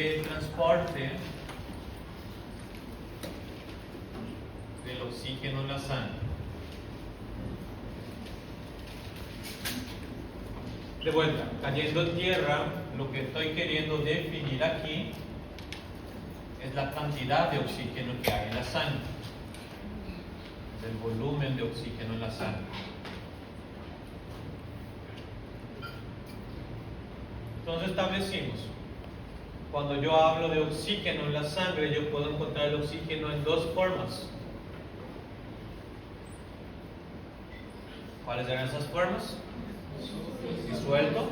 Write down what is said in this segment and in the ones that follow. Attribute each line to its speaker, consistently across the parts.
Speaker 1: El transporte del oxígeno en la sangre. De vuelta, cayendo en tierra, lo que estoy queriendo definir aquí es la cantidad de oxígeno que hay en la sangre, el volumen de oxígeno en la sangre. Entonces establecimos, cuando yo hablo de oxígeno en la sangre, yo puedo encontrar el oxígeno en dos formas. ¿Cuáles eran esas formas? Disuelto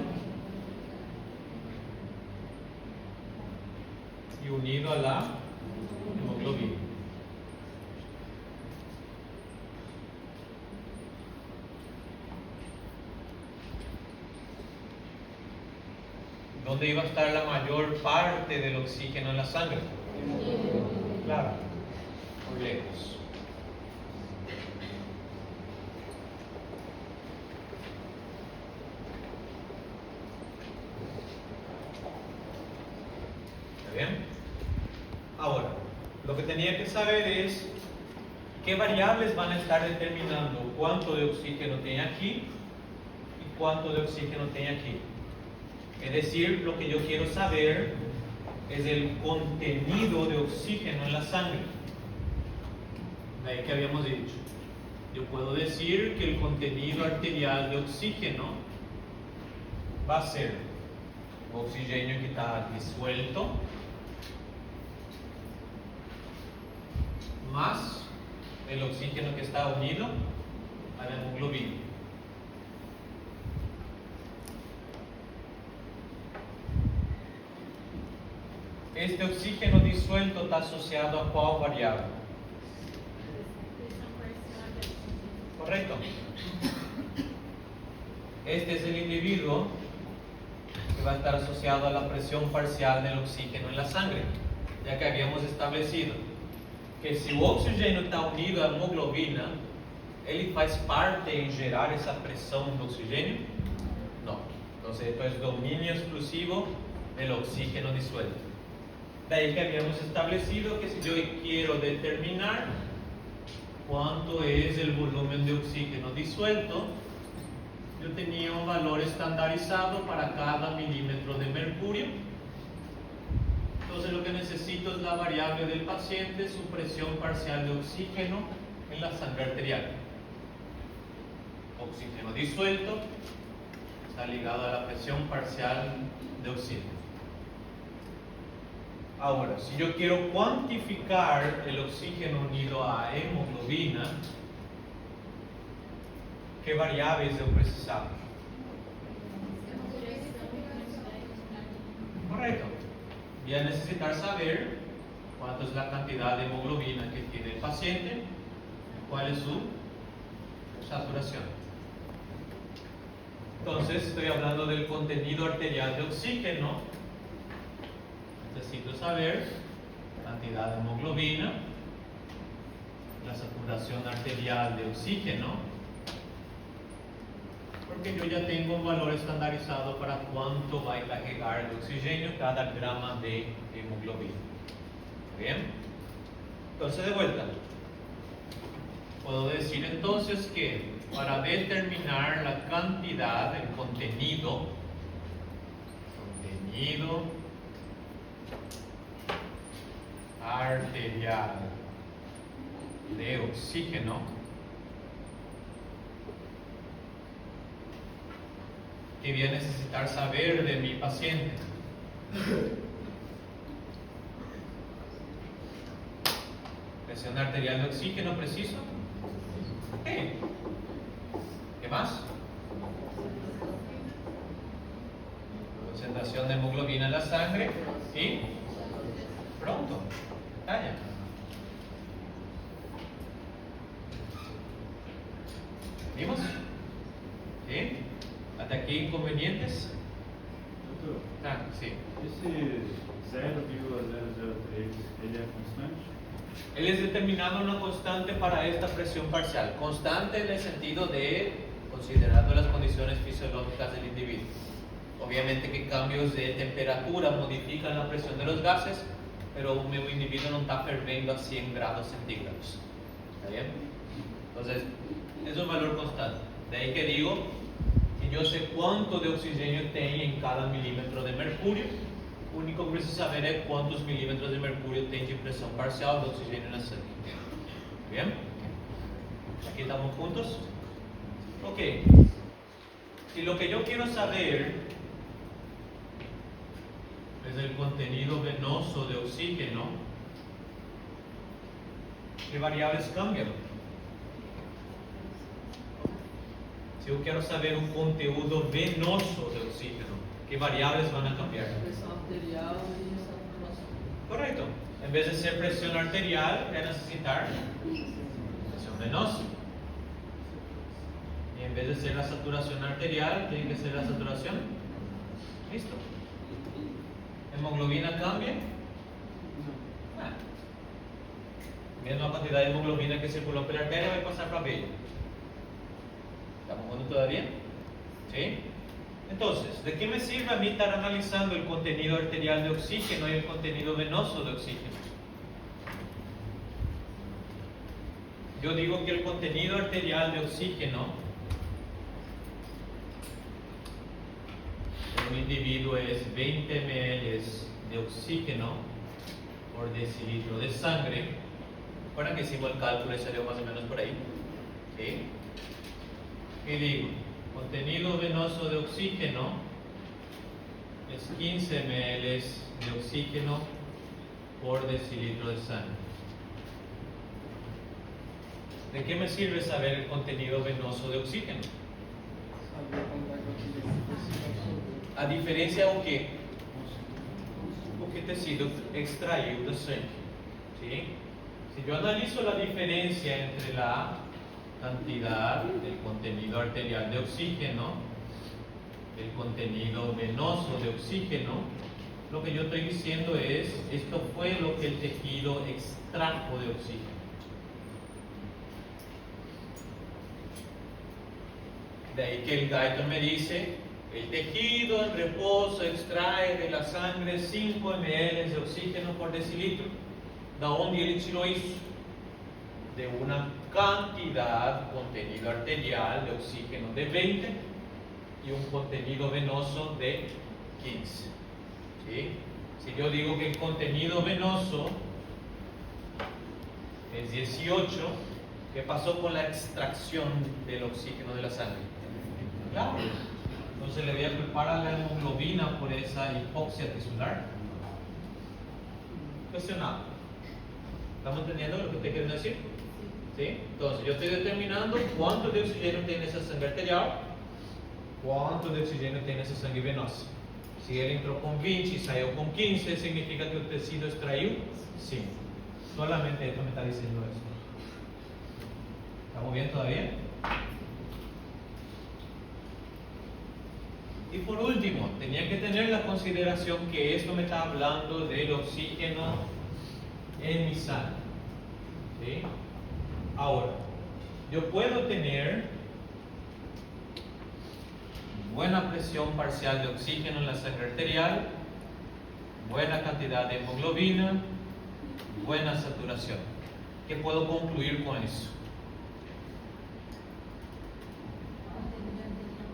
Speaker 1: y unido a la hemoglobina. ¿Dónde iba a estar la mayor parte del oxígeno en la sangre? Claro, muy lejos. ¿Está bien? Ahora, lo que tenía que saber es qué variables van a estar determinando cuánto de oxígeno tiene aquí y cuánto de oxígeno tiene aquí. Es decir, lo que yo quiero saber es el contenido de oxígeno en la sangre. De ahí que habíamos dicho. Yo puedo decir que el contenido arterial de oxígeno va a ser oxígeno que está disuelto más el oxígeno que está unido a la hemoglobina. Este oxígeno disuelto está asociado a ¿cuál variable? Correcto. Este es el individuo que va a estar asociado a la presión parcial del oxígeno en la sangre, ya que habíamos establecido que si o oxígeno está unido à hemoglobina, ele faz parte em gerar essa pressão do oxígeno? Não. Então, esto es dominio exclusivo del oxígeno disuelto. De ahí que habíamos establecido que si yo quiero determinar cuánto es el volumen de oxígeno disuelto, yo tenía un valor estandarizado para cada milímetro de mercurio. Entonces lo que necesito es la variable del paciente, su presión parcial de oxígeno en la sangre arterial. Oxígeno disuelto está ligado a la presión parcial de oxígeno. Ahora, si yo quiero cuantificar el oxígeno unido a hemoglobina, ¿qué variables yo precisamos? Correcto. Voy a necesitar saber cuánto es la cantidad de hemoglobina que tiene el paciente, cuál es su saturación. Entonces, estoy hablando del contenido arterial de oxígeno. Necesito saber la cantidad de hemoglobina, la saturación arterial de oxígeno, porque yo ya tengo un valor estandarizado para cuánto va a cargar de oxígeno cada grama de hemoglobina. ¿Bien? Entonces, de vuelta, puedo decir entonces que para determinar la cantidad, el contenido arterial de oxígeno, que voy a necesitar saber de mi paciente. Presión arterial de oxígeno preciso. Okay. ¿Qué más? Concentración de hemoglobina en la sangre y pronto. Talla. ¿Vimos? ¿Sí? ¿Hasta aquí inconvenientes?
Speaker 2: Doutor,
Speaker 1: Sí.
Speaker 2: esse 0,003, ele é constante?
Speaker 1: Él es determinado una constante para esta presión parcial. Constante en el sentido de considerando las condiciones fisiológicas del individuo. Obviamente que cambios de temperatura modifican la presión de los gases, pero un mismo individuo no está ferviendo a 100 grados centígrados. ¿Está bien? Entonces, es un valor constante. De ahí que digo que yo sé cuánto de oxígeno tiene en cada milímetro de mercurio. Lo único que preciso saber es cuántos milímetros de mercurio tiene de presión parcial de oxígeno en la sangre. ¿Bien? Aquí estamos juntos. Ok. Si lo que yo quiero saber es el contenido venoso de oxígeno, ¿qué variables cambian? Si yo quiero saber un contenido venoso de oxígeno, ¿qué variables van a cambiar?
Speaker 3: Presión arterial y saturación.
Speaker 1: Correcto. En vez de ser presión arterial, voy a necesitar presión venosa. Y en vez de ser la saturación arterial, tiene que ser la saturación. Listo. ¿Hemoglobina cambia? Ah. Misma cantidad de hemoglobina que circuló por la arteria va a pasar para vena. ¿Estamos juntos todavía? ¿Sí? Entonces, ¿de qué me sirve a mí estar analizando el contenido arterial de oxígeno y el contenido venoso de oxígeno? Yo digo que el contenido arterial de oxígeno en un individuo es 20 ml de oxígeno por decilitro de sangre. Recuerdan que hicimos el cálculo y salió más o menos por ahí. ¿Sí? Y digo, contenido venoso de oxígeno es 15 ml de oxígeno por decilitro de sangre. ¿De qué me sirve saber el contenido venoso de oxígeno? A diferencia de qué? O que tecido extraído de sangre. ¿Sí? Si yo analizo la diferencia entre la cantidad del contenido arterial de oxígeno, el contenido venoso de oxígeno, lo que yo estoy diciendo es, esto fue lo que el tejido extrajo de oxígeno. De ahí que el Guyton me dice, el tejido en reposo extrae de la sangre 5 ml de oxígeno por decilitro. ¿De dónde él lo hizo? De una cantidad, contenido arterial de oxígeno de 20 y un contenido venoso de 15. ¿Sí? Si yo digo que el contenido venoso es 18, ¿qué pasó con la extracción del oxígeno de la sangre? Claro. Entonces le voy a culpar a la hemoglobina por esa hipoxia tisular. Cuestionado. ¿Estamos entendiendo lo que usted quiere decir? ¿Sí? Entonces yo estoy determinando cuánto de oxígeno tiene esa sangre arterial, cuánto de oxígeno tiene esa sangre venosa. Si él entró con 20 y salió con 15, significa que el tejido extraído 5. Solamente esto me está diciendo eso. ¿Estamos bien todavía? Y por último, tenía que tener la consideración que esto me está hablando del oxígeno en mi sangre. ¿Sí? Ahora, yo puedo tener buena presión parcial de oxígeno en la sangre arterial, buena cantidad de hemoglobina, buena saturación. ¿Qué puedo concluir con eso?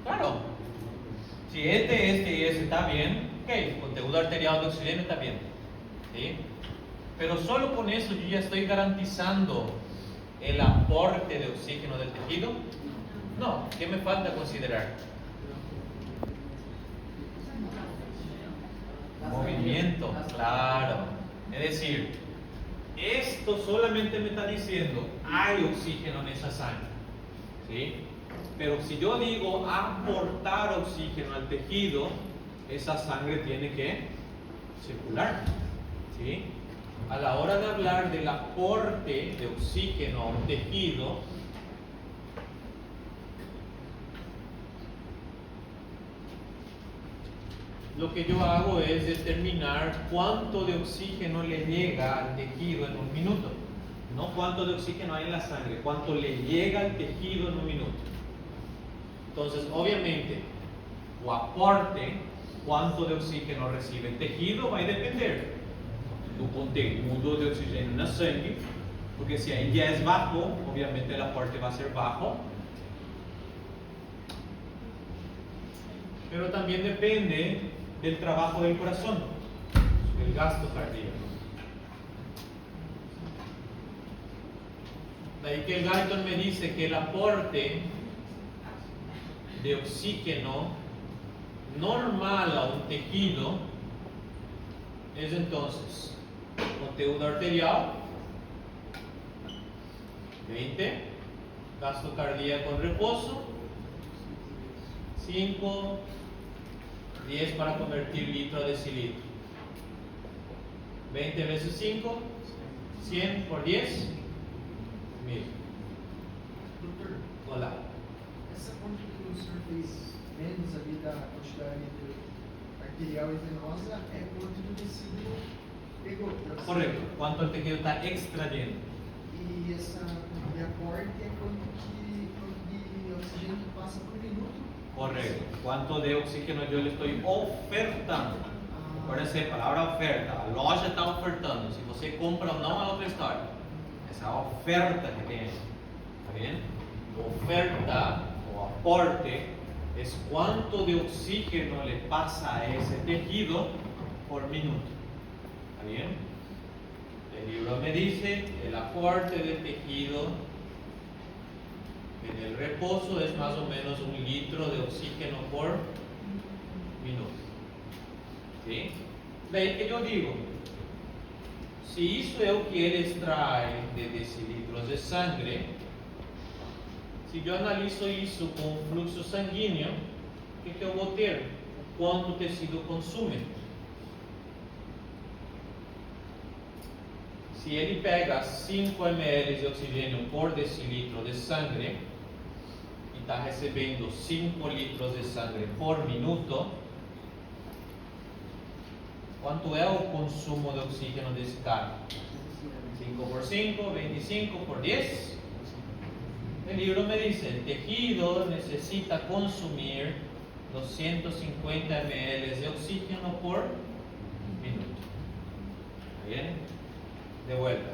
Speaker 1: Claro. Si este y este está bien, ok, el contenido arterial de oxígeno está bien. ¿Sí? Pero solo con eso yo ya estoy garantizando el aporte de oxígeno del tejido. No, ¿qué me falta considerar? Movimiento, claro. Es decir, esto solamente me está diciendo hay oxígeno en esa sangre. ¿Sí? Pero si yo digo aportar oxígeno al tejido, esa sangre tiene que circular. ¿Sí? A la hora de hablar del aporte de oxígeno a un tejido, lo que yo hago es determinar cuánto de oxígeno le llega al tejido en un minuto. No cuánto de oxígeno hay en la sangre, cuánto le llega al tejido en un minuto. Entonces, obviamente, o aporte quanto de oxígeno recibe el tejido vai depender do conteúdo de oxigênio na sangue, porque se aí ya es bajo, obviamente el aporte va a ser bajo. Pero también depende del trabajo del corazón, del gasto cardíaco. De ahí que el Guyton me dice que el aporte de oxígeno normal a un tejido es entonces conteúdo arterial 20, gasto cardíaco en reposo 5, 10 para convertir litro a decilitro. 20 veces 5, 100 por 10, 1000.
Speaker 3: Doutor,
Speaker 1: Olá.
Speaker 3: essa conta que o senhor fez menos ali da quantidade arterial e venosa é quanto do tecido pegou. pra você.
Speaker 1: Correcto. ¿Cuánto el tejido está extrayendo?
Speaker 3: E essa de aporte é quanto de oxigênio que pasa por minuto.
Speaker 1: Correcto. ¿Cuánto de oxígeno yo le estoy ofertando? Acuérdense, palabra oferta. A loja está ofertando. Si você compra ou não é outra história. Essa é a oferta que tem aí. ¿Está bien? Oferta o aporte es cuánto de oxígeno le pasa a ese tejido por minuto. ¿Está bien? El libro me dice el aporte del tejido en el reposo es más o menos 1 litro de oxígeno por minuto. ¿Sí? Daí que eu digo, se isso é o que ele extrai de decilitros de sangre, se eu analiso isso com o fluxo sanguíneo, o que eu vou ter? Quanto o tecido consome. Se ele pega 5 ml de oxigênio por decilitro de sangre e está recebendo 5 litros de sangre por minuto, quanto é o consumo de oxígeno desse cara? 5 por 5, 25 por 10. El libro me dice, el tejido necesita consumir 250 ml de oxígeno por minuto. ¿Está bien? De vuelta.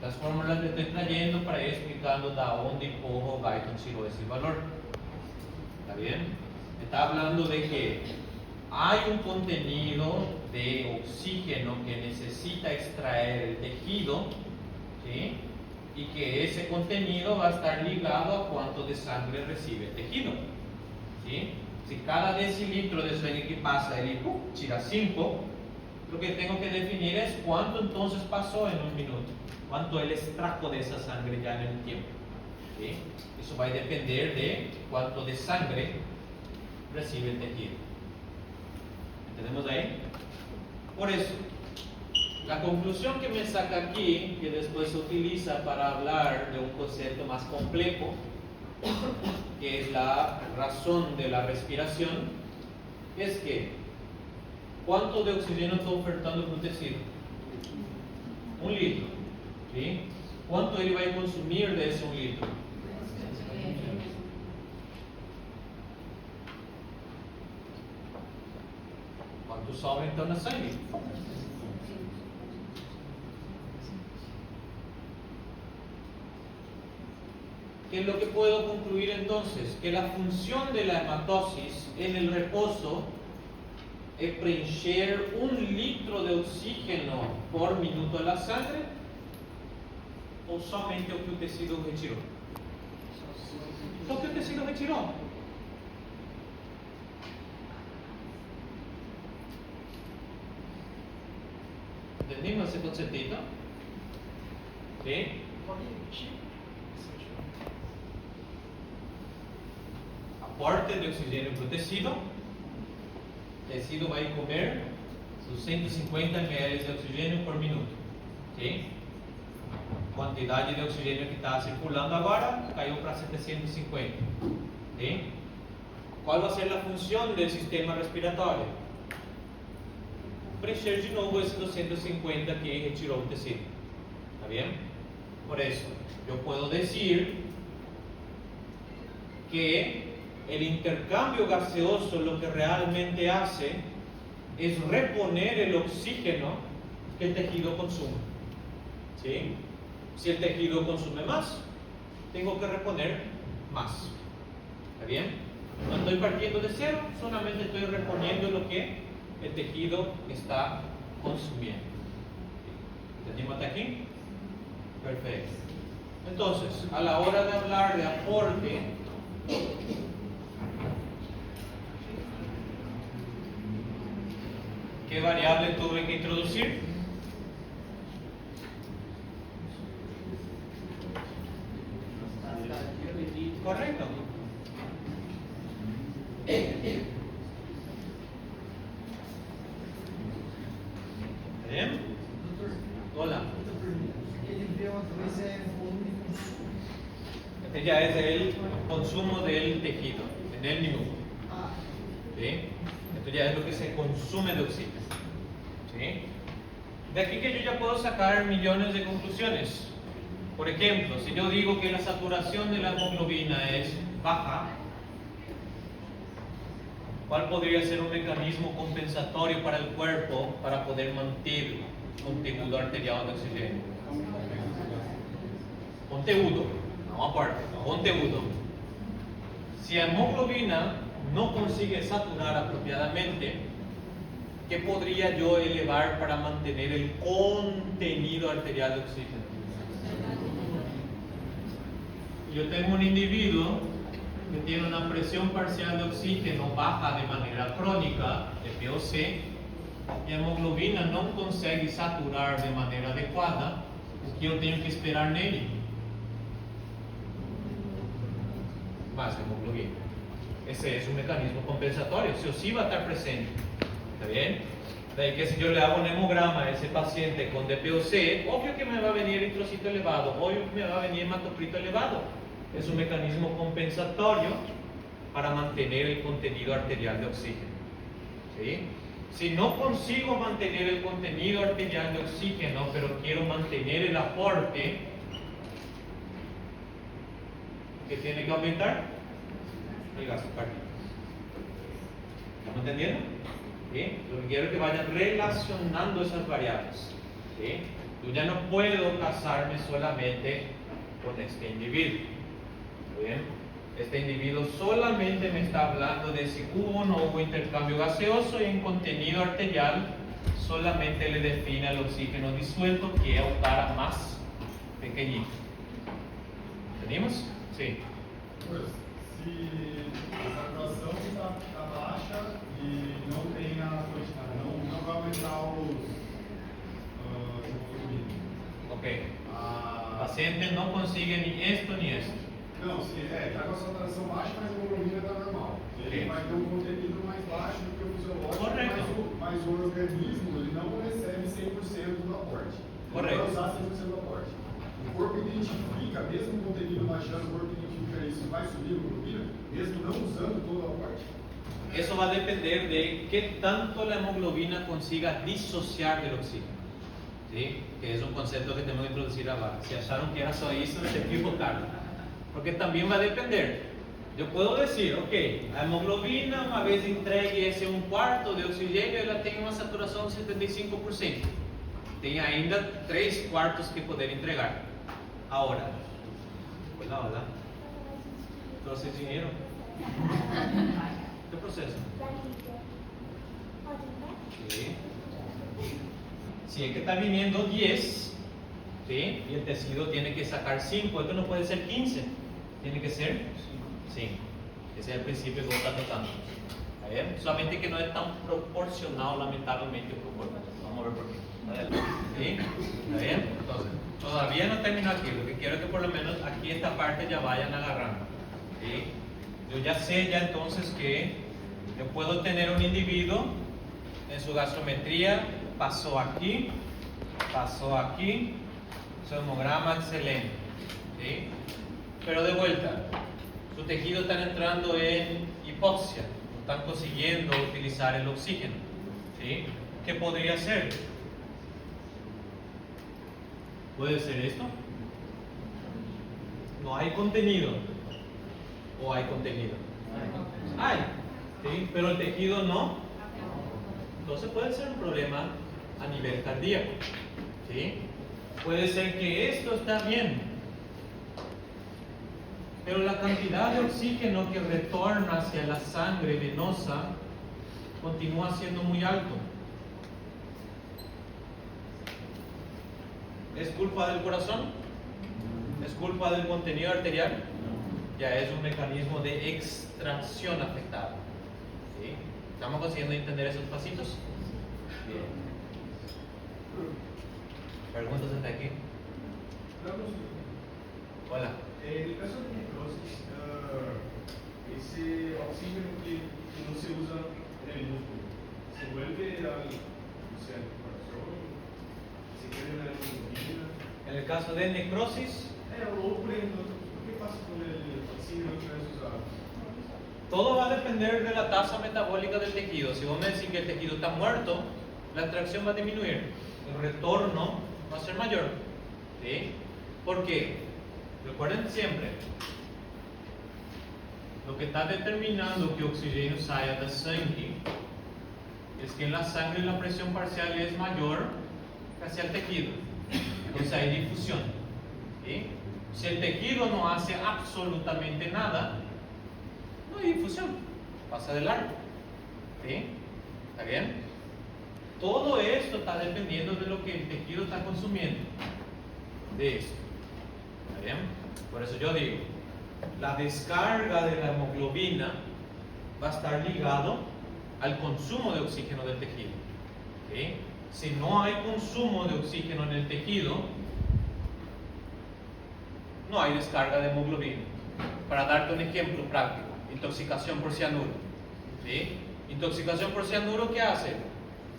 Speaker 1: Las fórmulas que estoy trayendo para ir explicando de dónde empujó Guyton tiró ese valor. ¿Está bien? Está hablando de que hay un contenido de oxígeno que necesita extraer el tejido, ¿sí? Y que ese contenido va a estar ligado a cuánto de sangre recibe el tejido, ¿sí? Si cada decilitro de sangre que pasa, él tira 5, lo que tengo que definir es cuánto entonces pasó en un minuto, cuánto él extrajo de esa sangre ya en el tiempo, ¿sí? Eso va a depender de cuánto de sangre recibe el tejido. ¿Entendemos ahí? Por eso, la conclusión que me saca aquí, que después se utiliza para hablar de un concepto más complejo, que es la razón de la respiración, es que ¿cuánto de oxígeno está ofertando por tecido? 1 litro. ¿Sí? ¿Cuánto él va a consumir de ese 1 litro? ¿Cuánto sobra então na sangre? ¿Qué es lo que puedo concluir entonces? Que la función de la hematosis en el reposo es preencher 1 litro de oxígeno por minuto a la sangre, o somente o que o tecido retirou? Só o que o tecido retirou. ¿Entendimos ese conceptito? ¿Sí? Aporte de oxigênio para o tecido. O tecido vai comer sus 150 ml de oxigênio por minuto. ¿Sí? Quantidade de oxigênio que está circulando agora caiu para 750. ¿Sí? Qual vai ser a função do sistema respiratório? Preencher de novo esses 250 que retirou o tecido. ¿Está bien? Por eso, yo puedo decir que el intercambio gaseoso lo que realmente hace es reponer el oxígeno que el tejido consume. ¿Sí? Si el tejido consume más, tengo que reponer más. ¿Está bien? No estoy partiendo de cero, solamente estoy reponiendo lo que el tejido está consumiendo. ¿Entendimos hasta aquí? Perfecto. Entonces, a la hora de hablar de aporte, ¿qué variable tuve que introducir? Correcto. ¿Bien?
Speaker 3: Doutor,
Speaker 1: Hola.
Speaker 3: outra pergunta. Aquele VO2 é volume de consumo.
Speaker 1: Este ya es el consumo del tejido, en el minuto.
Speaker 3: Ah,
Speaker 1: ¿Sí? Esto ya es lo que se consume de oxígeno. ¿Sí? De aquí que yo ya puedo sacar millones de conclusiones. Por ejemplo, si yo digo que la saturación de la hemoglobina es baja, ¿cuál podría ser un mecanismo compensatorio para el cuerpo para poder mantener contenido arterial de oxígeno? Conteúdo, no aparte, conteúdo. Si la hemoglobina no consigue saturar apropiadamente, ¿qué podría yo elevar para mantener el contenido arterial de oxígeno? Yo tengo un individuo que tiene una presión parcial de oxígeno baja de manera crónica, POC, y la hemoglobina no consigue saturar de manera adecuada, o que yo tengo que esperar nele? Más hemoglobina. Ese es un mecanismo compensatorio, sí va a estar presente. ¿Está bien? De ahí que si yo le hago un hemograma a ese paciente con DPOC, obvio que me va a venir eritrocito elevado, obvio que me va a venir hematocrito elevado. Es un mecanismo compensatorio para mantener el contenido arterial de oxígeno. ¿Sí? Si no consigo mantener el contenido arterial de oxígeno, pero quiero mantener el aporte, ¿qué tiene que aumentar? El gasto cardíaco. ¿Estamos entendiendo? ¿Sí? Lo que quiero es que vayan relacionando esas variables. ¿Sí? Yo ya no puedo casarme solamente con este individuo. ¿Bien? Este individuo solamente me está hablando de si hubo o no hubo intercambio gaseoso, y en contenido arterial solamente le define el oxígeno disuelto, que es un cara más pequeñito. ¿Entendimos? Sí.
Speaker 4: Pues, se a saturação está baixa e não tem a quantidade, não vai aumentar os hemoglobina.
Speaker 1: Ok. Paciente no consigue ni esto ni esto.
Speaker 4: Não, se está com a saturação baixa, mas a hemoglobina está normal. Ele vai ter um conteúdo mais baixo do que o fisiológico, mas o organismo ele não recebe 100% do aporte. Ele
Speaker 1: Correto.
Speaker 4: vai usar 100% do aporte. O corpo identifica, mesmo o conteúdo baixando, o corpo identifica isso, vai subir a hemoglobina, mesmo não usando todo o aporte.
Speaker 1: Eso va a depender de qué tanto la hemoglobina consiga disociar del oxígeno. ¿Sí? Que es un concepto que tenemos que introducir ahora. Si acharon que era solo eso, se equivocaron. Porque también va a depender. Yo puedo decir, ok, la hemoglobina, una vez entregue ese 1/4 de oxígeno, ela tem uma saturação de 75%. Tem ainda 3/4 que poder entregar. Ahora, hola, hola. Trouxe dinheiro? ¿Qué proceso? Sí. Si es que está viniendo 10, ¿sí? Y el tejido tiene que sacar 5, esto no puede ser 15, tiene que ser 5. Ese es el principio que vos estás tratando. ¿Está bien? Solamente que no es tan proporcional, lamentablemente, con el cuerpo. Vamos a ver por qué. ¿Sí? ¿Está bien? Entonces, todavía no termino aquí. Lo que quiero es que por lo menos aquí esta parte ya vayan agarrando. ¿Sí? Yo ya sé ya entonces que yo puedo tener un individuo en su gasometría, pasó aquí, su hemograma excelente, ¿sí? Pero de vuelta, su tejido está entrando en hipoxia, no están consiguiendo utilizar el oxígeno, ¿sí? ¿Qué podría ser? ¿Puede ser esto? No hay contenido. ¿O hay contenido? Hay, ¿sí? Pero el tejido no entonces puede ser un problema a nivel cardíaco. ¿Sí? Puede ser que esto está bien, pero la cantidad de oxígeno que retorna hacia la sangre venosa continúa siendo muy alto. ¿Es culpa del corazón? ¿Es culpa del contenido arterial? Ya es un mecanismo de extracción afectado. ¿Sí? ¿Estamos consiguiendo entender esos pasitos? Bien. ¿Preguntas hasta aquí? Hola.
Speaker 4: En el caso de necrosis, ese oxígeno que no se usa en el músculo, ¿se vuelve al corazón? ¿Se queda en la hemoglobina?
Speaker 1: En el caso de necrosis,
Speaker 4: ¿Qué pasa con el oxígeno que no es usado?
Speaker 1: todo va a depender de la tasa metabólica del tejido. Si vos me decís que el tejido está muerto, la extracción va a disminuir, el retorno va a ser mayor. ¿Sí? ¿Por qué? Recuerden siempre, lo que está determinando que oxígeno salga de sangre es que en la sangre la presión parcial es mayor que hacia el tejido. Entonces hay difusión. ¿Sí? Si el tejido no hace absolutamente nada, no hay difusión, pasa de largo. ¿Sí? ¿Está bien? Todo esto está dependiendo de lo que el tejido está consumiendo. De esto. ¿Está bien? Por eso yo digo, la descarga de la hemoglobina va a estar ligado al consumo de oxígeno del tejido. ¿Sí? Si no hay consumo de oxígeno en el tejido, no hay descarga de hemoglobina. Para darte un ejemplo práctico, intoxicación por cianuro. ¿Sí? Intoxicación por cianuro, ¿qué hace?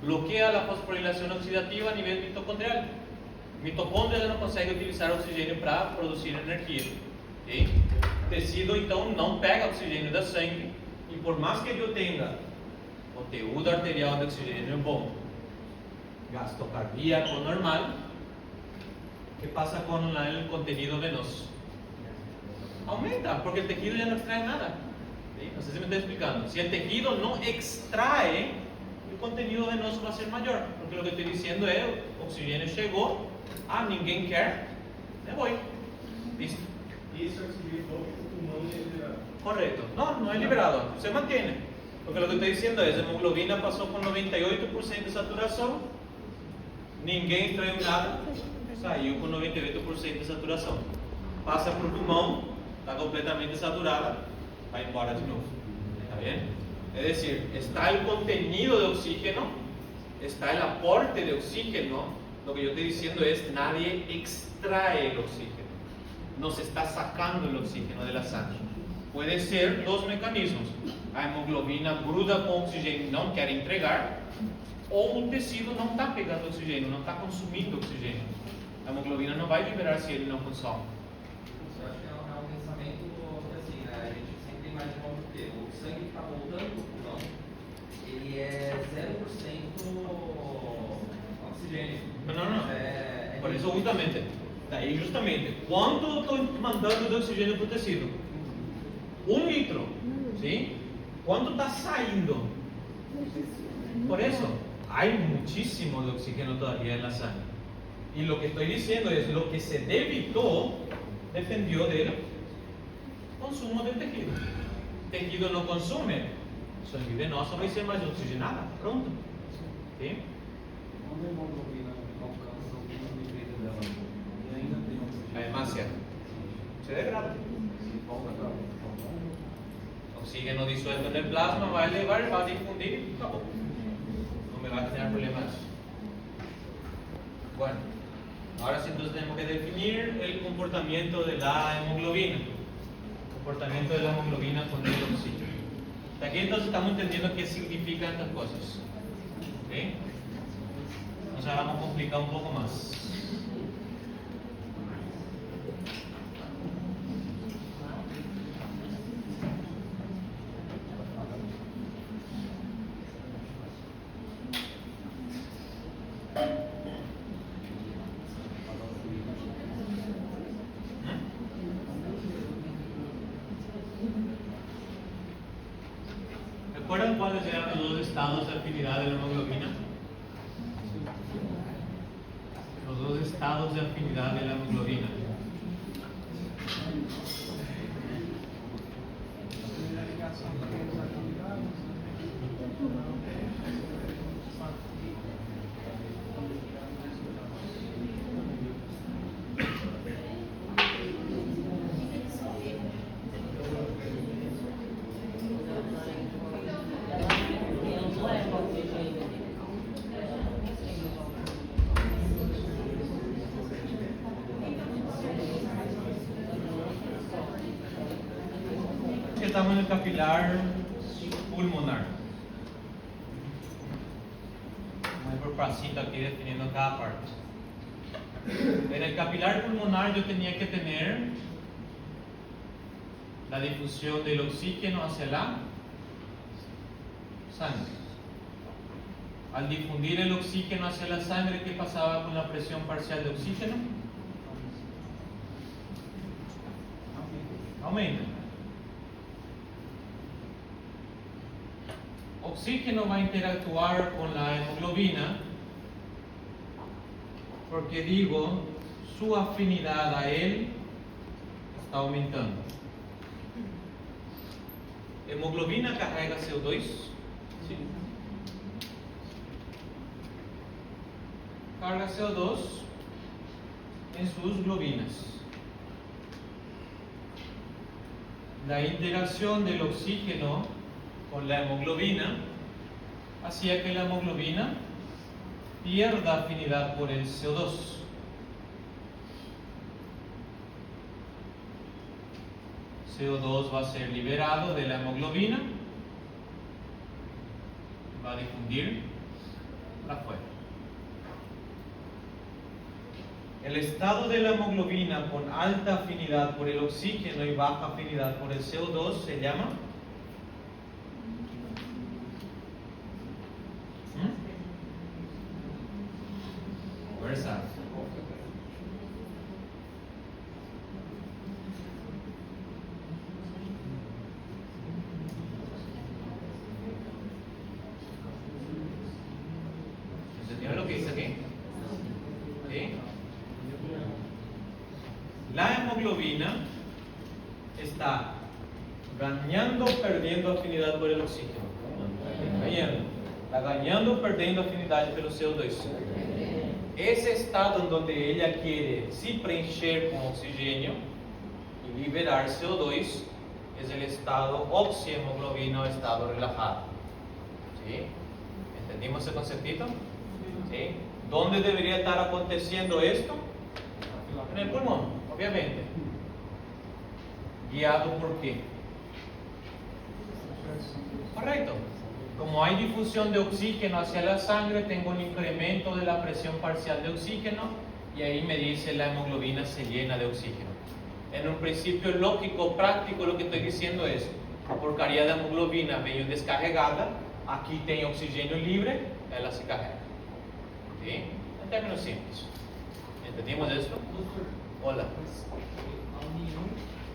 Speaker 1: Bloquea la fosforilación oxidativa a nivel mitocondrial. Mitocôndria não consegue utilizar oxigênio para produzir energia. Okay? O tecido então não pega oxigênio da sangue e por mais que eu tenha conteúdo arterial de oxigênio bom, gasto cardíaco normal, ¿qué pasa con el contenido venoso? Aumenta, porque el tejido ya no extrae nada. ¿Sí? No sé si me estoy explicando. Si el tejido no extrae, el contenido venoso va a ser mayor, porque lo que estoy diciendo es, oxigênio chegou, ninguém quer, me voy. Listo.
Speaker 4: Y ese oxígeno que tu pulmón es liberado.
Speaker 1: Correcto. No, no es liberado, se mantiene. Porque lo que estoy diciendo es, hemoglobina pasó con 98% de saturación, ninguém extraiu nada, saiu com 98% de saturação. Passa para o pulmão, está completamente saturada, vai embora de novo. ¿Está bien? Es decir, está el contenido de oxígeno, está el aporte de oxígeno. Lo que yo estoy diciendo es, nadie extrae el oxígeno, no se está sacando el oxígeno de la sangre. Puede ser dos mecanismos: a hemoglobina gruda com oxigênio e não quer entregar, ou o tecido não está pegando oxigênio, não está consumindo oxigênio. A hemoglobina não vai liberar se ele não consome.
Speaker 5: Eu acho que é um pensamento que assim, né? A gente sempre imagina o quê? O sangue que está voltando para o pulmão, ele é 0% oxigênio.
Speaker 1: Não. Por isso, justamente, daí justamente, quanto estou mandando de oxigênio para o tecido? 1 litro, ¿sí? ¿Cuánto está saliendo? Por eso, hay muchísimo de oxígeno todavía en la sangre. Y lo que estoy diciendo es, lo que se debitó, defendió del consumo del tejido. El tejido no consume, sangre venosa va a ser más oxigenada, pronto. ¿Sí?
Speaker 6: Quando a hemoglobina alcança alguns níveis dela e ainda tem oxigênio,
Speaker 1: A hemácia se degrada.
Speaker 6: se falta
Speaker 1: Oxígeno disuelto en el plasma va a elevar, va a difundir y acabó. No me va a generar problemas. Bueno, ahora sí entonces tenemos que definir el comportamiento de la hemoglobina. Comportamiento de la hemoglobina con el oxígeno. De aquí entonces estamos entendiendo qué significan estas cosas. ¿Ok? Entonces ahora vamos a complicar un poco más. ¿Recuerdan cuáles eran los dos estados de afinidad de la hemoglobina? Los dos estados de afinidad de la hemoglobina. Estamos en el capilar pulmonar. Vamos por pasito aquí definiendo cada parte. En el capilar pulmonar yo tenía que tener la difusión del oxígeno hacia la sangre. Al difundir el oxígeno hacia la sangre, ¿qué pasaba con la presión parcial de oxígeno? Aumenta. Oxígeno va a interactuar con la hemoglobina porque digo, su afinidad a él está aumentando. Hemoglobina carrega CO2, ¿sí? Carga CO2 en sus globinas. La interacción del oxígeno con la hemoglobina hacía que la hemoglobina pierda afinidad por el CO2. CO2 va a ser liberado de la hemoglobina, va a difundir afuera. El estado de la hemoglobina con alta afinidad por el oxígeno y baja afinidad por el CO2 se llama versátil. ¿Entendieron lo que dice aquí? ¿Sí? La hemoglobina está ganando, perdiendo afinidad por el oxígeno. Ganhando. Está ganando, perdiendo afinidad pelo CO2. Ese estado en donde ella quiere se preencher con oxígeno y liberar CO2 es el estado oxihemoglobina o estado relajado. ¿Sí? ¿Entendimos ese conceptito? ¿Sí? ¿Dónde debería estar aconteciendo esto? En el pulmón, obviamente. ¿Guiado por qué? Correcto. Como hay difusión de oxígeno hacia la sangre, tengo un incremento de la presión parcial de oxígeno y ahí me dice la hemoglobina se llena de oxígeno. En un principio lógico, práctico, lo que estoy diciendo es, a porcaria da hemoglobina veio descarregada, aqui tem oxigênio livre, ela se carrega. ¿Sí? En términos simples. ¿Entendimos esto? Hola.
Speaker 3: A união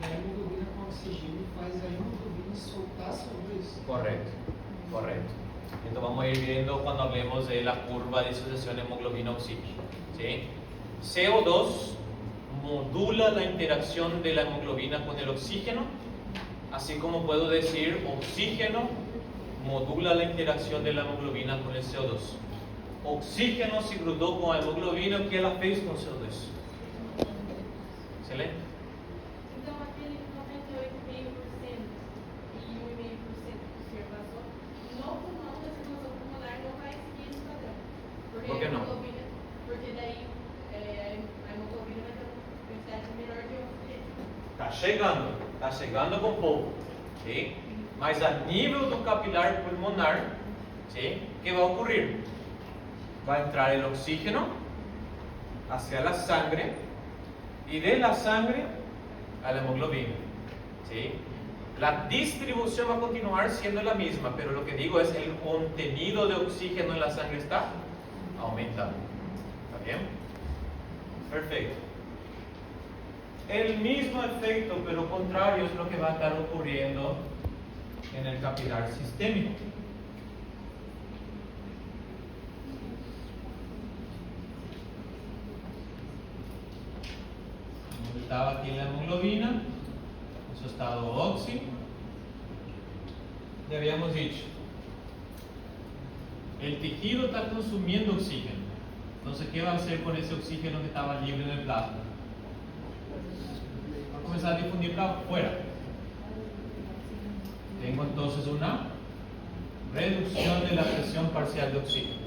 Speaker 3: da hemoglobina com oxigênio faz a hemoglobina soltar CO2.
Speaker 1: Correcto, correcto. Entonces vamos a ir viendo cuando hablemos de la curva de disociación hemoglobina-oxígeno. ¿Sí? CO2 modula la interacción de la hemoglobina con el oxígeno, así como puedo decir oxígeno modula la interacción de la hemoglobina con el CO2. Oxígeno se grudou com a hemoglobina, o que ela fez com o CO2? Excelente?
Speaker 7: Então, aquele 98,5% e 1,5% que o senhor passou, no pulmão da circulação pulmonar não vai seguir esse padrão. Porque
Speaker 1: Por que
Speaker 7: a
Speaker 1: não?
Speaker 7: hemoglobina, porque daí a hemoglobina vai ter uma quantidade menor de oxigênio.
Speaker 1: Está chegando com pouco, ¿sí? Mas a nível do capilar pulmonar, ¿sí? ¿Qué va a ocurrir? Va a entrar el oxígeno hacia la sangre y de la sangre a la hemoglobina, ¿sí? La distribución va a continuar siendo la misma, pero lo que digo es el contenido de oxígeno en la sangre está aumentando. ¿Está bien? Perfecto. El mismo efecto, pero contrario, es lo que va a estar ocurriendo en el capilar sistémico. estaba aquí la hemoglobina, en su estado oxi. Ya habíamos dicho, el tejido está consumiendo oxígeno. Entonces, ¿qué va a hacer con ese oxígeno que estaba libre en el plasma? Va a comenzar a difundir para afuera. Tengo entonces una reducción de la presión parcial de oxígeno.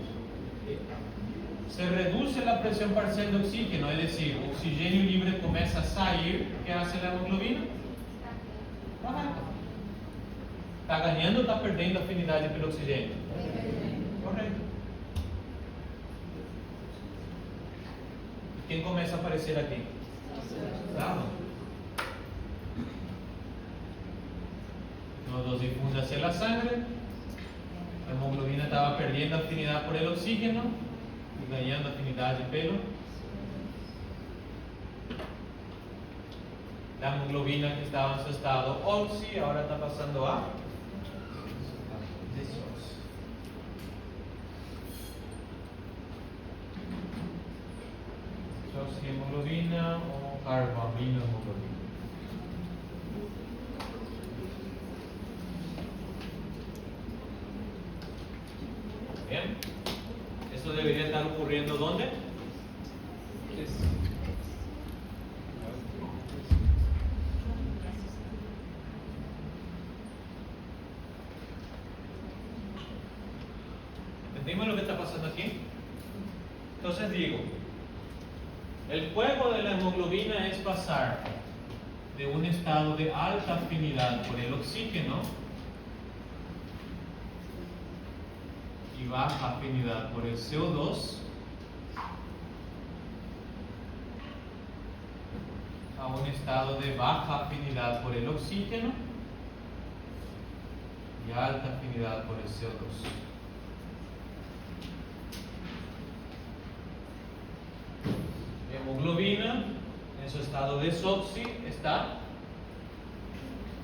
Speaker 1: Se reduce la presión parcial de oxígeno, es decir, oxígeno libre comienza a salir. ¿Qué hace la hemoglobina? ¿Está ganando o está perdiendo afinidad pelo oxígeno? Correcto. ¿Quién comienza a aparecer aquí? Claro. Los difunde hacia la sangre. La hemoglobina estaba perdiendo afinidad por el oxígeno y ganando afinidad de pelo. La hemoglobina que estaba en su estado oxi ahora está pasando a desoxi. Desoxihemoglobina o carbaminohemoglobina. Bien, eso debería estar ocurriendo ¿dónde? ¿Entendimos lo que está pasando aquí? Entonces digo, el juego de la hemoglobina es pasar de un estado de alta afinidad por el oxígeno y baja afinidad por el CO2 a un estado de baja afinidad por el oxígeno y alta afinidad por el CO2. Hemoglobina en su estado desoxi está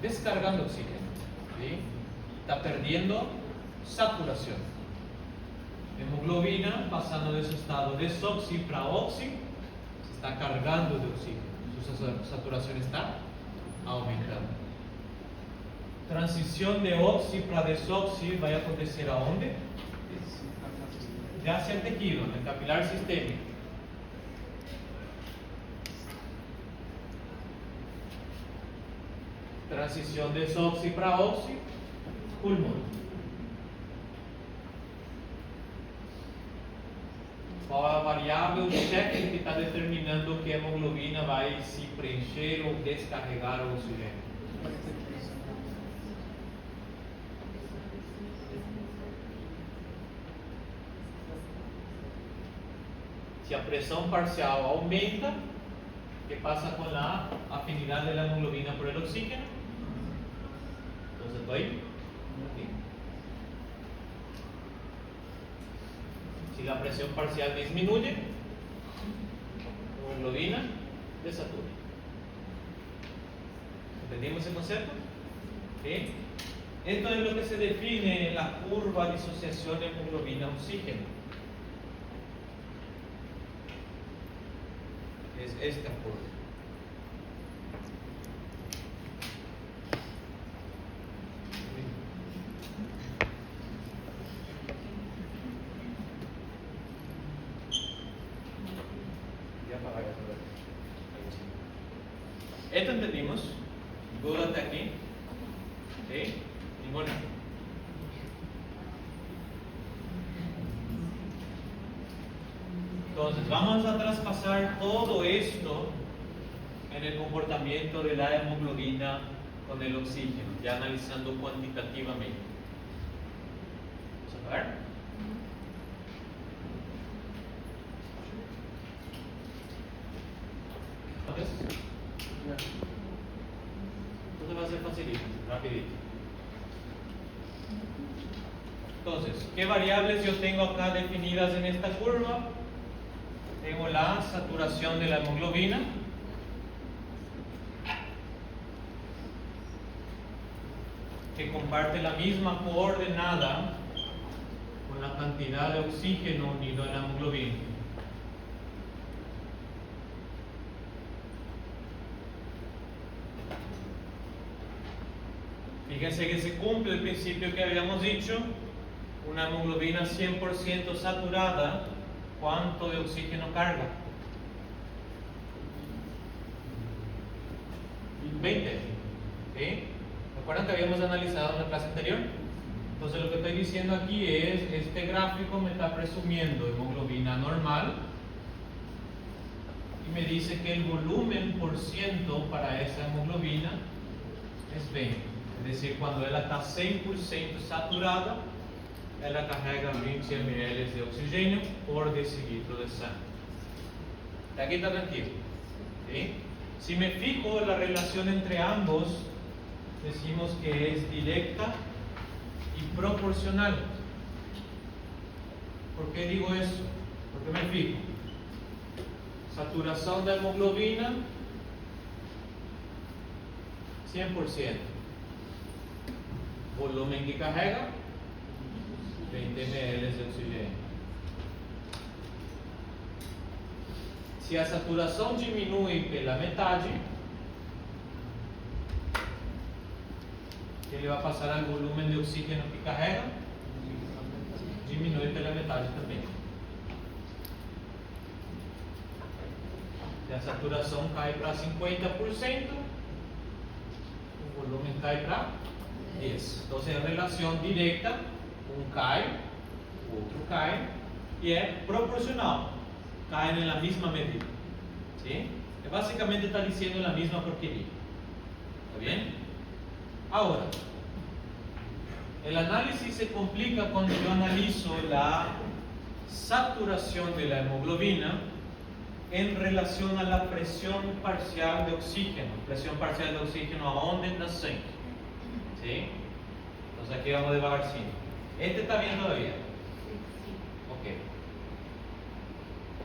Speaker 1: descargando oxígeno, ¿sí? Está perdiendo saturación. Hemoglobina pasando de su estado desoxi para oxi se está cargando de oxígeno, su saturación está aumentando. Transición de oxi para desoxi va a acontecer ¿a dónde? Ya hacia el tejido, en el capilar sistémico. Transición de desoxi para oxi, pulmón. Qual a variável check que está determinando que a hemoglobina vai se preencher ou descarregar o oxigênio? Se a pressão parcial aumenta, ¿qué pasa con la afinidad de la hemoglobina por el oxígeno? Entonces estoy aquí. Si la presión parcial disminuye, la hemoglobina desatura. ¿Entendimos ese concepto? ¿Sí? Esto es lo que se define en la curva de disociación de hemoglobina-oxígeno. Es esta curva. Esto entendimos. ¿Duda hasta aquí? ¿Sí? Ninguna. Entonces, vamos a traspasar todo esto en el comportamiento de la hemoglobina con el oxígeno, ya analizando cuantitativamente. Vamos a ver. Entonces va a ser facilito, rapidito. Entonces, ¿qué variables yo tengo acá definidas en esta curva? Tengo la saturación de la hemoglobina, que comparte la misma coordenada con la cantidad de oxígeno unido a la hemoglobina. Fíjense que se cumple el principio que habíamos dicho, una hemoglobina 100% saturada, ¿cuánto de oxígeno carga? 20. ¿Sí? ¿Recuerdan que habíamos analizado en la clase anterior? Entonces lo que estoy diciendo aquí es, este gráfico me está presumiendo hemoglobina normal y me dice que el volumen por ciento para esa hemoglobina es 20. Es decir, cuando ella está 100% saturada, ela carrega 20 ml de oxígeno por decilitro de sangre. Aquí está tranquilo. ¿Sí? Si me fijo en la relación entre ambos, decimos que es directa y proporcional. ¿Por qué digo eso? Porque me fijo. Saturación de hemoglobina 100%. Volumen que carrega 20 ml de oxígeno. Se a saturação diminui pela metade, ele vai passar ao volume de oxígeno que carrega, diminui pela metade também. Se a saturação cai para 50%, o volume cai para 10%. Então, é a relação direta, um cai, o outro cai, e é proporcional. Caen en la misma medida. ¿Sí? Básicamente está diciendo la misma porquería. ¿Está bien? Ahora, el análisis se complica cuando yo analizo la saturación de la hemoglobina en relación a la presión parcial de oxígeno. Presión parcial de oxígeno a onda en la sangre. ¿Sí? Entonces aquí vamos devagarcito. ¿Este está bien todavía? Ok.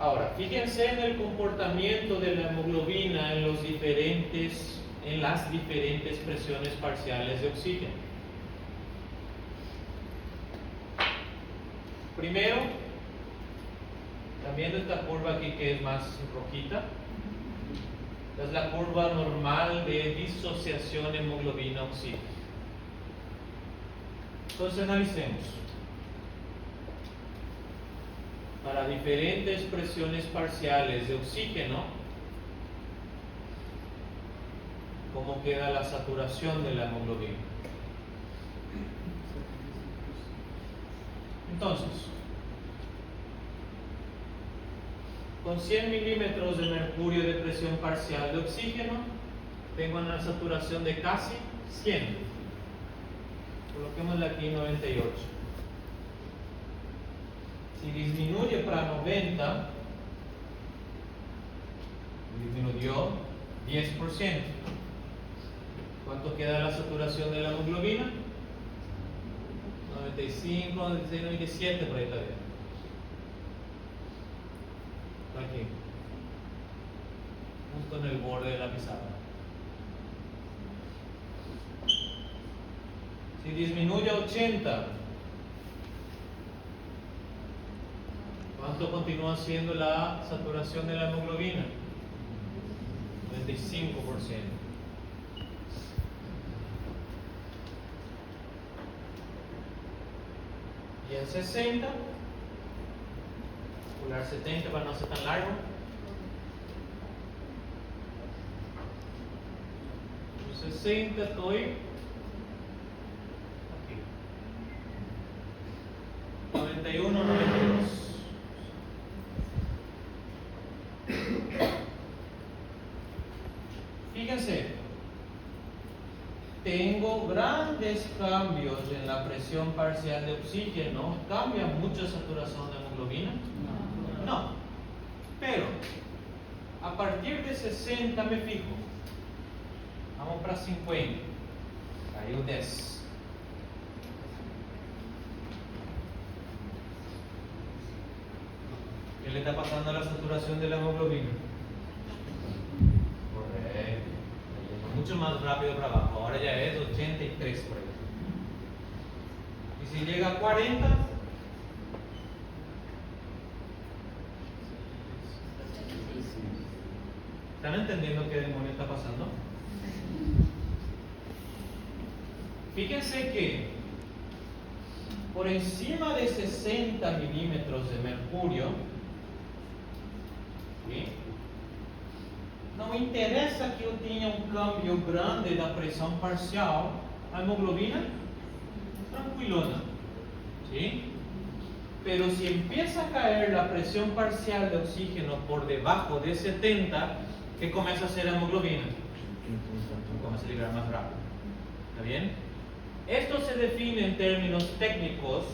Speaker 1: Ahora, fíjense en el comportamiento de la hemoglobina en las diferentes presiones parciales de oxígeno. Primero, ¿están viendo esta curva aquí que es más rojita? Es la curva normal de disociación hemoglobina-oxígeno. Entonces analicemos. Para diferentes presiones parciales de oxígeno, ¿cómo queda la saturación de la hemoglobina? Entonces, con 100 milímetros de mercurio de presión parcial de oxígeno, tengo una saturación de casi 100. Coloquémosle aquí 98. Si disminuye para 90, disminuyó 10%. ¿Cuánto queda la saturación de la hemoglobina? 95, 96, 97, por ahí está bien. Aquí. Justo en el borde de la pizarra. Si disminuye a 80, ¿cuánto continúa siendo la saturación de la hemoglobina? 95%. Y en 60, calcular 70 para no ser tan largo. En 60 estoy aquí. 91, 92. Fíjense, tengo grandes cambios en la presión parcial de oxígeno. ¿Cambia mucho la saturación de hemoglobina? No. Pero, a partir de 60 me fijo. Vamos para 50. Caiu 10. ¿Qué le está pasando a la saturación de la hemoglobina? Correcto. Mucho más rápido para abajo. Ahora ya es 83 por ahí. Y si llega a 40, ¿están entendiendo qué demonio está pasando? fíjense que por encima de 60 milímetros de mercurio, ¿sí? Não interessa que eu tenha um câmbio grande da pressão parcial, a hemoglobina tranquilona, ¿sí? Pero si empieza a caer la presión parcial de oxígeno por debajo de 70, ¿qué comienza a hacer la hemoglobina? Comienza a liberar más rápido. ¿Está bien? Esto se define en términos técnicos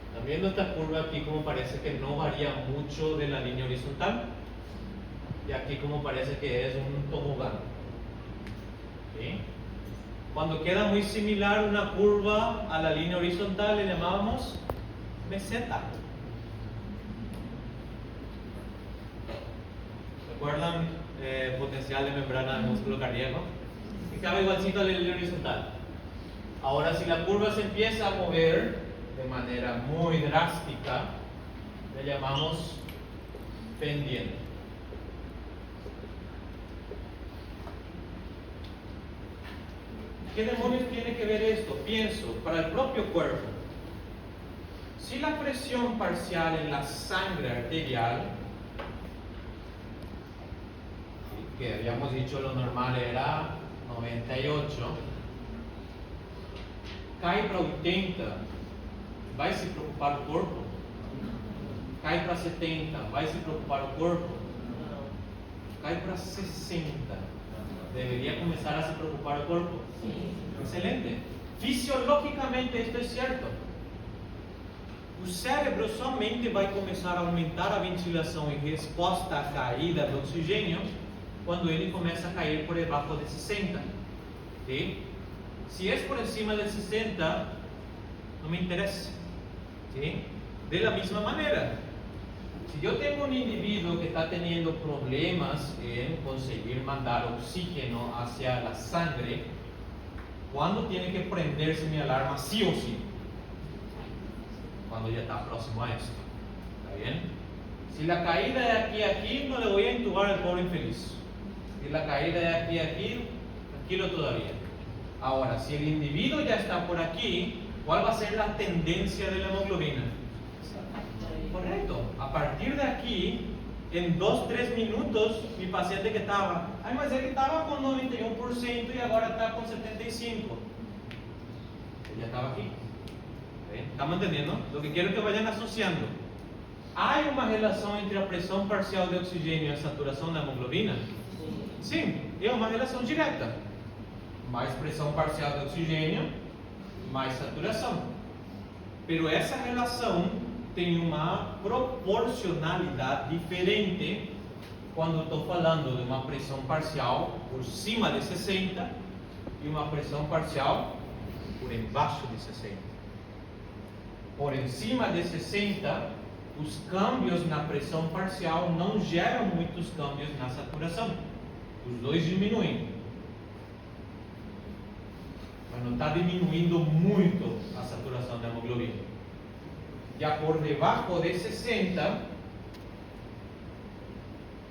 Speaker 1: ¿están viendo esta curva aquí como parece que no varía mucho de la línea horizontal? Y aquí como parece que es un tobogán. ¿Sí? Cuando queda muy similar una curva a la línea horizontal le llamábamos meseta. ¿Recuerdan potencial de membrana del músculo cardíaco? Estaba igualcito a la línea horizontal. Ahora si la curva se empieza a mover de manera muy drástica, le llamamos pendiente. ¿Qué demonios tiene que ver esto? Pienso, para el propio cuerpo. Si la presión parcial en la sangre arterial, que habíamos dicho lo normal era 98, cae para 80, vai se preocupar o corpo? Cai para 70, vai se preocupar o corpo? Cai para 60. ¿Debería comenzar a se preocupar el cuerpo? Sí. Excelente. Fisiológicamente esto es cierto. O cérebro somente vai começar a aumentar a ventilação em resposta à caída do oxigênio quando ele começa a cair por debaixo de 60. ¿Sí? Si es por encima de 60, no me interesa. ¿Sí? De la misma manera, si yo tengo un individuo que está teniendo problemas en conseguir mandar oxígeno hacia la sangre, ¿cuándo tiene que prenderse mi alarma sí o sí? Cuando ya está próximo a esto. ¿Está bien? Si la caída de aquí a aquí, no le voy a intubar al pobre infeliz. Si la caída de aquí a aquí, tranquilo todavía. Ahora, si el individuo ya está por aquí, ¿cuál va a ser la tendencia de la hemoglobina? Correcto. A partir de aquí, en 2-3 minutos, mi paciente que estaba, ay, mas ele estaba con 91% y ahora está con 75%. Él ya estaba aquí. ¿Sí? ¿Estamos entendiendo? Lo que quiero es que vayan asociando. ¿Hay una relación entre la presión parcial de oxígeno y la saturación de hemoglobina? Sí, es una relación directa. Más presión parcial de oxígeno, más saturación. Pero esa relación tem uma proporcionalidade diferente quando estou falando de uma pressão parcial por cima de 60 e uma pressão parcial por embaixo de 60. Por encima de 60, os câmbios na pressão parcial não geram muitos câmbios na saturação. Os dois diminuem. Mas não está diminuindo muito a saturação da hemoglobina. Ya por debajo de 60,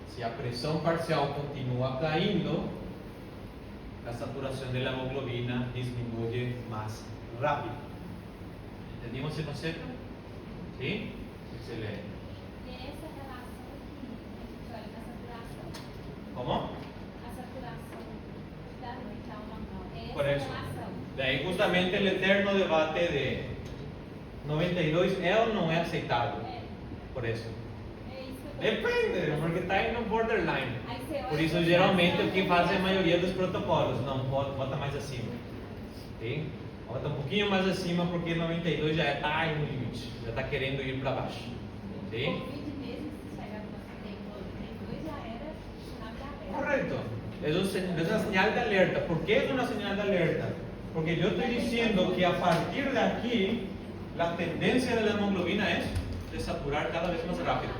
Speaker 1: si la presión parcial continúa cayendo, la saturación de la hemoglobina disminuye más rápido. ¿Entendimos ese concepto? ¿Sí? Excelente.
Speaker 7: Essa relação aqui, olha, a saturação.
Speaker 1: ¿Cómo?
Speaker 7: A saturação da vital normal. Essa
Speaker 1: Por eso.
Speaker 7: relação.
Speaker 1: De ahí justamente el eterno debate de 92 é ou não é aceitável? Por isso.
Speaker 7: É isso que eu
Speaker 1: Depende, porque está aí no borderline.
Speaker 7: Aí você olha
Speaker 1: Por isso,
Speaker 7: pra
Speaker 1: geralmente,
Speaker 7: saturação
Speaker 1: o que
Speaker 7: da
Speaker 1: faz a
Speaker 7: vital.
Speaker 1: maioria dos protocolos, não, bota mais acima. Ok? Bota um pouquinho mais acima, porque 92 já está aí no limite, já está querendo ir para baixo. Ok?
Speaker 7: Covid mesmo, se chegar no 32 já era sinal de alerta.
Speaker 1: Correcto. Es una señal de alerta. ¿Por qué es una señal de alerta? Porque yo estoy diciendo que a partir de aquí, la tendencia de la hemoglobina es de saturar cada vez más rápido.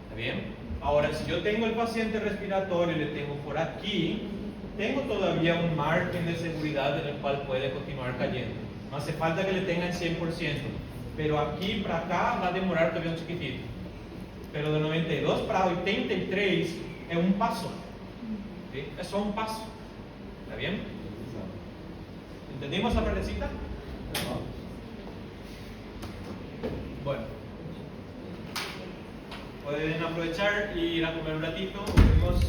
Speaker 1: ¿Está bien? Ahora, si yo tengo el paciente respiratorio y le tengo por aquí, tengo todavía un margen de seguridad en el cual puede continuar cayendo. No hace falta que le tengan 100%, pero aquí para acá va a demorar todavía un chiquitito. Pero de 92 para 83 es un paso. ¿Sí? Es solo un paso. ¿Está bien? ¿Entendimos la partecita? Bueno. Pueden aprovechar y ir a comer un ratito. Nos vemos